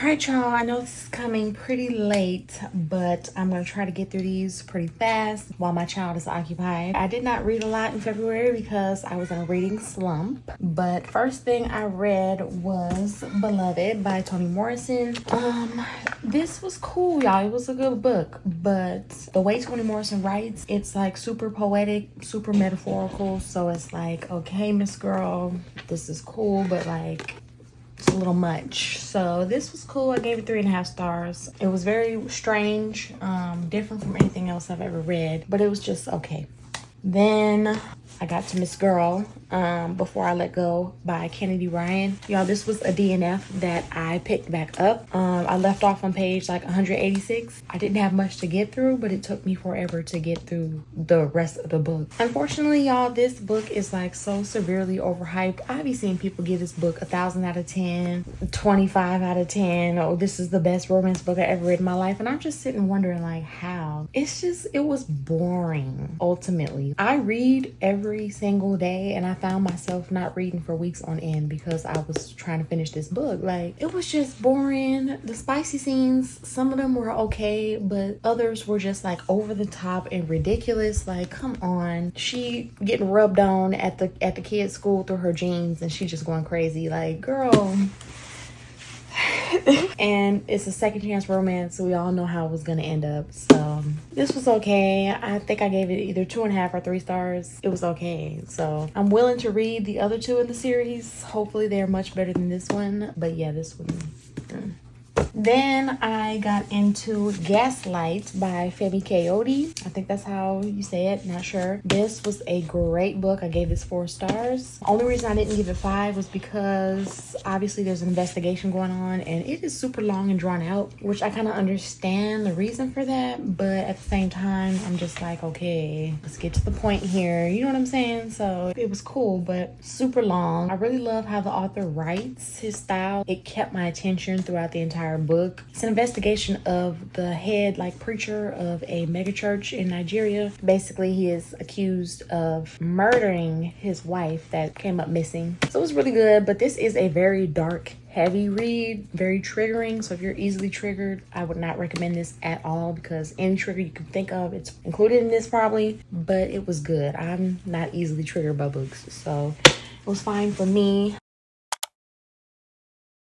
right, y'all, I know this is coming pretty late, but I'm gonna try to get through these pretty fast while my child is occupied. I did not read a lot in February because I was in a reading slump, but first thing I read was Beloved by Toni Morrison. This was cool, y'all. It was a good book, but the way Toni Morrison writes, it's like super poetic, super metaphorical, so it's like, okay, Miss Girl, this is cool, but like it's a little much. So this was cool. I gave it 3.5 stars. It was very strange, different from anything else I've ever read, but it was just okay. Then I got to Miss Girl, Before I Let Go by Kennedy Ryan. Y'all, this was a DNF that I picked back up. I left off on page like 186. I didn't have much to get through, but it took me forever to get through the rest of the book. Unfortunately, y'all, this book is like so severely overhyped. I've been seeing people give this book 1,000 out of 10, 25 out of 10. Oh, this is the best romance book I ever read in my life. And I'm just sitting wondering like how. It was boring, ultimately. I read every single day and I found myself not reading for weeks on end because I was trying to finish this book. Like, it was just boring. The spicy scenes, some of them were okay, but others were just like over the top and ridiculous. Like, come on. She getting rubbed on at the kids' school through her jeans and she just going crazy. Like, girl. And it's a second chance romance, so we all know how it was gonna end up. So this was okay. I think I gave it either 2.5 or 3 stars. It was okay. So I'm willing to read the other 2 in the series. Hopefully they're much better than this one, but yeah, this one. Then I got into Gaslight by Femi Coyote. I think that's how you say it, not sure. This was a great book. I gave this 4 stars. Only reason I didn't give it 5 was because obviously there's an investigation going on and it is super long and drawn out, which I kind of understand the reason for that, but at the same time, I'm just like, okay, let's get to the point here. You know what I'm saying? So it was cool, but super long. I really love how the author writes, his style. It kept my attention throughout the entire book. It's an investigation of the head preacher of a megachurch in Nigeria. Basically, he is accused of murdering his wife that came up missing. So it was really good, but this is a very dark, heavy read, very triggering. So if you're easily triggered, I would not recommend this at all because any trigger you can think of, it's included in this probably, but it was good. I'm not easily triggered by books, so it was fine for me.